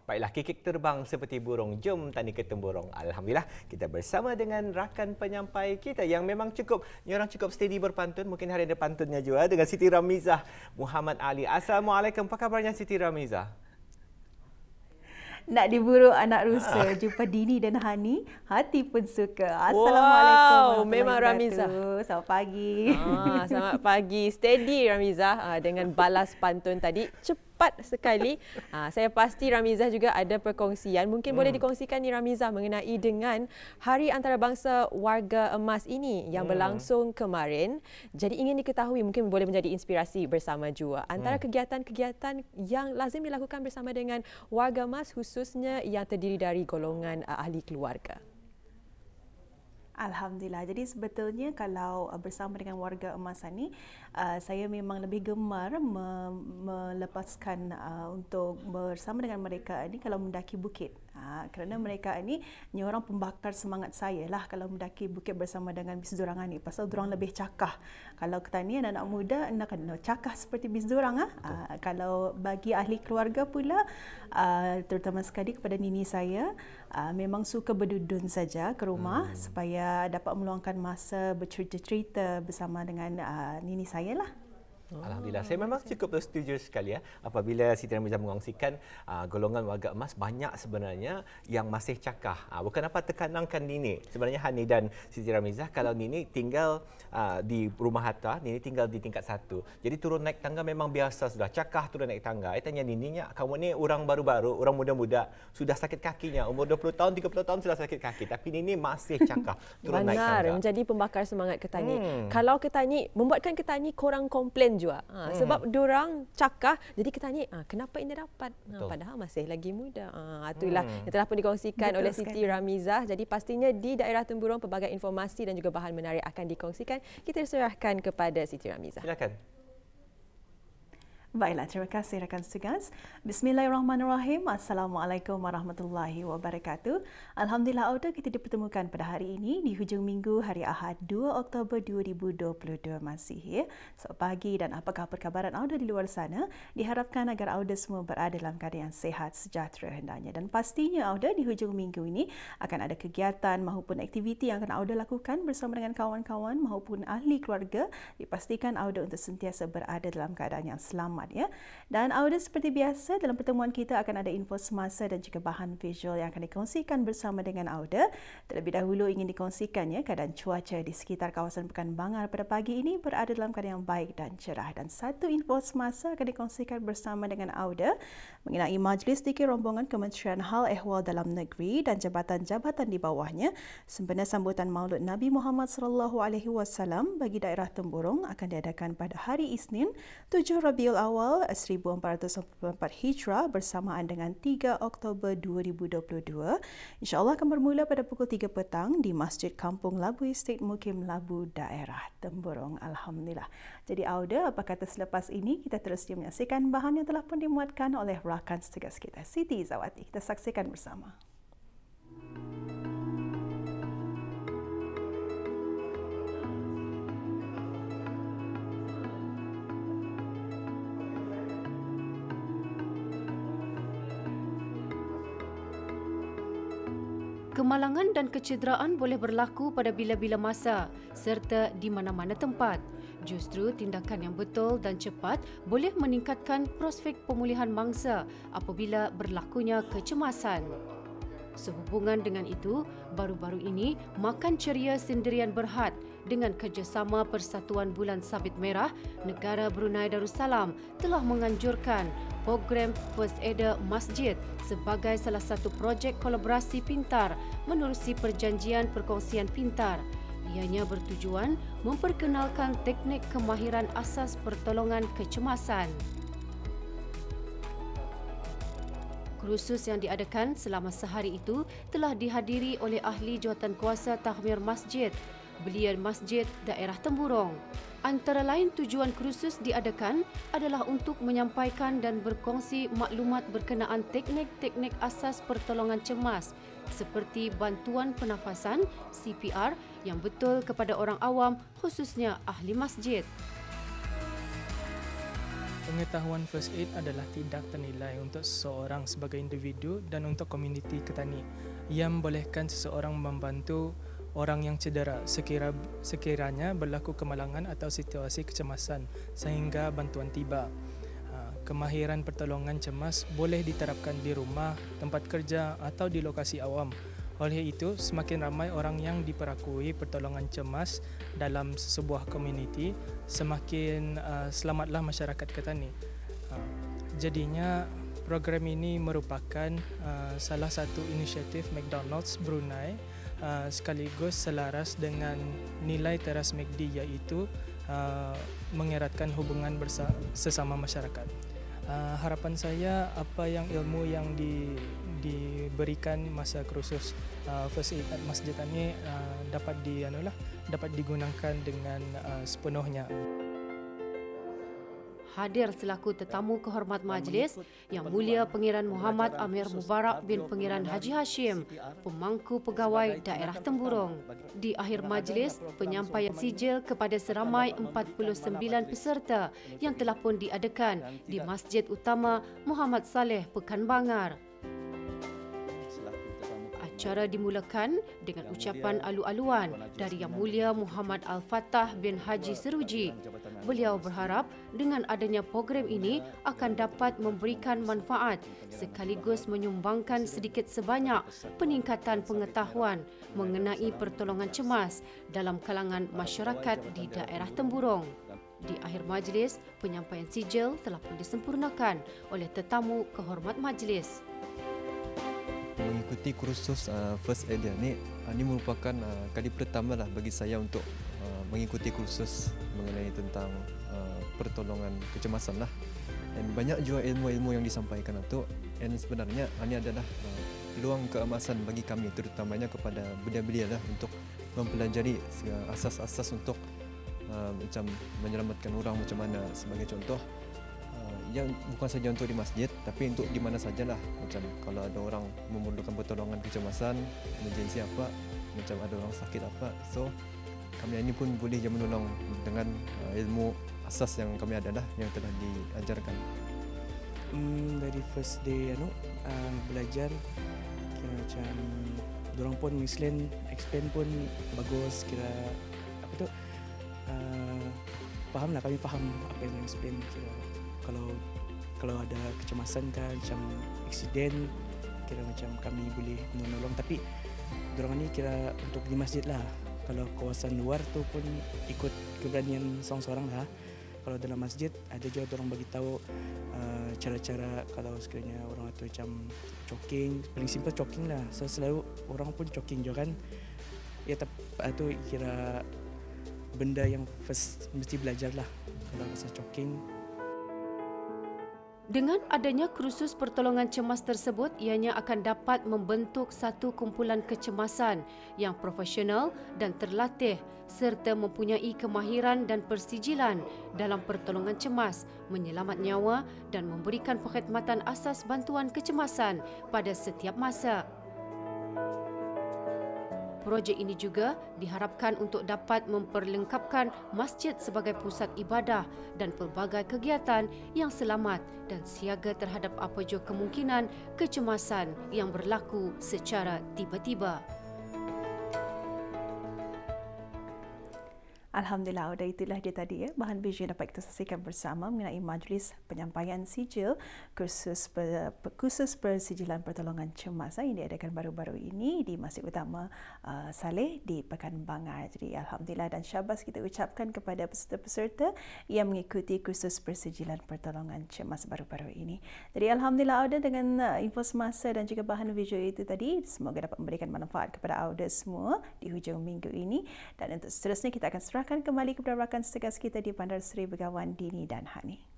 Baiklah, kikik terbang seperti burung. Jom tani ke temburung. Alhamdulillah, kita bersama dengan rakan penyampai kita yang memang cukup steady berpantun. Mungkin hari ada pantunnya juga dengan Siti Ramizah Muhammad Ali. Assalamualaikum. Apa kabarnya Siti Ramizah? Nak diburu anak rusa, jumpa Dini dan Hani, hati pun suka. Assalamualaikum. Wow, memang Ramizah. Selamat pagi. Selamat pagi. Steady Ramizah dengan balas pantun tadi. Cepat sekali. Saya pasti Ramizah juga ada perkongsian. Mungkin boleh dikongsikan ni Ramizah mengenai dengan Hari Antarabangsa Warga Emas ini yang berlangsung kemarin. Jadi ingin diketahui, mungkin boleh menjadi inspirasi bersama jua. Antara kegiatan-kegiatan yang lazim dilakukan bersama dengan warga emas khususnya yang terdiri dari golongan ahli keluarga. Alhamdulillah. Jadi sebetulnya kalau bersama dengan warga emas ni, saya memang lebih gemar melepaskan untuk bersama dengan mereka ni kalau mendaki bukit. Kerana mereka ni orang pembakar semangat saya lah kalau mendaki bukit bersama dengan bis dorangan ni. Pasal dorang lebih cakah. Kalau kita ni anak-anak muda nak kena cakah seperti bis dorang. Kalau bagi ahli keluarga pula, terutama sekali kepada nini saya, memang suka berdudun saja ke rumah supaya dapat meluangkan masa bercerita-cerita bersama dengan nini saya lah. Alhamdulillah, saya memang cukup setuju sekali apabila Siti Ramizah mengongsikan golongan warga emas banyak sebenarnya yang masih cakah. Bukan apa tekanankan Nini. Sebenarnya Hani dan Siti Ramizah, kalau Nini tinggal di rumah harta, Nini tinggal di tingkat 1. Jadi turun naik tangga memang biasa sudah. Cakah turun naik tangga. Saya tanya Nininya, kamu ni orang baru-baru, orang muda-muda, sudah sakit kakinya. Umur 20 tahun, 30 tahun sudah sakit kaki. Tapi Nini masih cakah turun naik tangga. Benar, menjadi pembakar semangat ketani. Kalau ketani, membuatkan ketani korang komplain juga. Sebab diorang cakah, jadi ketani, kenapa ini dapat? Padahal masih lagi muda. Itulah yang telah pun dikongsikan oleh Siti Ramizah. Jadi pastinya di daerah Temburung pelbagai informasi dan juga bahan menarik akan dikongsikan. Kita serahkan kepada Siti Ramizah. Silakan. Baiklah, terima kasih rakan setugas. Bismillahirrahmanirrahim. Assalamualaikum warahmatullahi wabarakatuh. Alhamdulillah, Auda, kita dipertemukan pada hari ini di hujung minggu hari Ahad 2 Oktober 2022 masih. Selamat pagi dan apakah perkabaran Auda di luar sana? Diharapkan agar Auda semua berada dalam keadaan sehat, sejahtera hendaknya. Dan pastinya Auda di hujung minggu ini akan ada kegiatan maupun aktiviti yang akan Auda lakukan bersama dengan kawan-kawan maupun ahli keluarga. Dipastikan Auda untuk sentiasa berada dalam keadaan yang selamat. Dan Auda seperti biasa dalam pertemuan kita akan ada info semasa dan juga bahan visual yang akan dikongsikan bersama dengan Auda. Terlebih dahulu ingin dikongsikan keadaan cuaca di sekitar kawasan Pekan Bangar pada pagi ini berada dalam keadaan yang baik dan cerah. Dan satu info semasa akan dikongsikan bersama dengan Auda mengenai Majlis Dikir Rombongan Kementerian Hal Ehwal Dalam Negeri dan jabatan-jabatan di bawahnya sempena sambutan Maulud Nabi Muhammad SAW bagi daerah Temburung akan diadakan pada hari Isnin 7 Rabiul Awal 1444 Hijrah bersamaan dengan 3 Oktober 2022. InsyaAllah akan bermula pada pukul 3 petang di Masjid Kampung Labu Estate Mukim Labu daerah Temburung. Alhamdulillah. Jadi Auda, apa kata selepas ini kita terus menyaksikan bahan yang telah pun dimuatkan oleh rakan setugas kita, Siti Zawati. Kita saksikan bersama. Kemalangan dan kecederaan boleh berlaku pada bila-bila masa serta di mana-mana tempat. Justru tindakan yang betul dan cepat boleh meningkatkan prospek pemulihan mangsa apabila berlakunya kecemasan. Sehubungan dengan itu, baru-baru ini Makan Ceria Sendirian Berhad dengan kerjasama Persatuan Bulan Sabit Merah Negara Brunei Darussalam telah menganjurkan program First Aider Masjid sebagai salah satu projek kolaborasi pintar menerusi perjanjian perkongsian pintar. Ianya bertujuan memperkenalkan teknik kemahiran asas pertolongan kecemasan. Kursus yang diadakan selama sehari itu telah dihadiri oleh ahli jawatankuasa tahmir masjid, Belian Masjid Daerah Temburung. Antara lain tujuan kursus diadakan adalah untuk menyampaikan dan berkongsi maklumat berkenaan teknik-teknik asas pertolongan cemas seperti bantuan pernafasan CPR yang betul kepada orang awam khususnya ahli masjid. Pengetahuan first aid adalah tidak ternilai untuk seseorang sebagai individu dan untuk komuniti Ketani. Ia membolehkan seseorang membantu orang yang cedera sekiranya berlaku kemalangan atau situasi kecemasan sehingga bantuan tiba. Kemahiran pertolongan cemas boleh diterapkan di rumah, tempat kerja atau di lokasi awam. Oleh itu, semakin ramai orang yang diperakui pertolongan cemas dalam sebuah komuniti, semakin selamatlah masyarakat Ketani. Jadinya, program ini merupakan salah satu inisiatif McDonald's Brunei sekaligus selaras dengan nilai teras McD, iaitu mengeratkan hubungan sesama masyarakat. Harapan saya apa yang ilmu yang diberikan masa kursus first aid at masjid ini dapat digunakan dengan sepenuhnya. Hadir selaku tetamu kehormat majlis Yang Mulia Pengiran Muhammad Amir Mubarak bin Pengiran Haji Hashim, pemangku pegawai daerah Temburong. Di akhir majlis, penyampaian sijil kepada seramai 49 peserta yang telah pun diadakan di Masjid Utama Muhammad Saleh, Pekan Bangar. Acara dimulakan dengan ucapan alu-aluan dari Yang Mulia Muhammad Al-Fatah bin Haji Seruji. Beliau berharap dengan adanya program ini akan dapat memberikan manfaat sekaligus menyumbangkan sedikit sebanyak peningkatan pengetahuan mengenai pertolongan cemas dalam kalangan masyarakat di daerah Temburong. Di akhir majlis, penyampaian sijil telah pun disempurnakan oleh tetamu kehormat majlis. Mengikuti kursus first aid ini merupakan kali pertama lah bagi saya untuk mengikuti kursus mengenai tentang pertolongan kecemasan lah. Dan banyak juga ilmu-ilmu yang disampaikan itu, dan sebenarnya ini adalah peluang keemasan bagi kami, terutamanya kepada belia-belia lah, untuk mempelajari asas-asas untuk macam menyelamatkan orang macam mana. Sebagai contoh, yang bukan saja untuk di masjid, tapi untuk di mana sajalah. Macam kalau ada orang memerlukan pertolongan kecemasan, emergency apa, macam ada orang sakit apa, so kami ini pun boleh menolong dengan ilmu asas yang kami ada lah, yang telah diajarkan. Dari first day belajar kira macam dorang pun explain pun bagus, kira apa tu faham lah, kami faham apa yang explain. Kira kalau ada kecemasan kan, macam aksiden, kira macam kami boleh menolong. Tapi dorang ni kira untuk di masjid lah. Kalau kawasan luar tu pun ikut keberanian seorang-seorang lah. Kalau dalam masjid ada juga orang bagi tahu cara-cara kalau sekiranya orang tu macam choking, paling simple choking lah. So selalu orang pun choking juga kan. Ya tu kira benda yang first mesti belajar lah kalau pasal choking. Dengan adanya kursus pertolongan cemas tersebut, ianya akan dapat membentuk satu kumpulan kecemasan yang profesional dan terlatih serta mempunyai kemahiran dan persijilan dalam pertolongan cemas, menyelamat nyawa dan memberikan perkhidmatan asas bantuan kecemasan pada setiap masa. Projek ini juga diharapkan untuk dapat memperlengkapkan masjid sebagai pusat ibadah dan pelbagai kegiatan yang selamat dan siaga terhadap apa jua kemungkinan kecemasan yang berlaku secara tiba-tiba. Alhamdulillah, itulah dia tadi bahan visual yang dapat kita saksikan bersama mengenai majlis penyampaian sijil kursus persijilan pertolongan cemas yang diadakan baru-baru ini di Masjid Utama Saleh di Pekan Bangar. Jadi alhamdulillah dan syabas kita ucapkan kepada peserta-peserta yang mengikuti kursus persijilan pertolongan cemas baru-baru ini. Jadi alhamdulillah Auda, dengan info semasa dan juga bahan visual itu tadi, semoga dapat memberikan manfaat kepada Auda semua di hujung minggu ini. Dan untuk seterusnya kita akan serahkan kembali kepada rakan setegas kita di Bandar Seri Begawan, Dini dan Hani.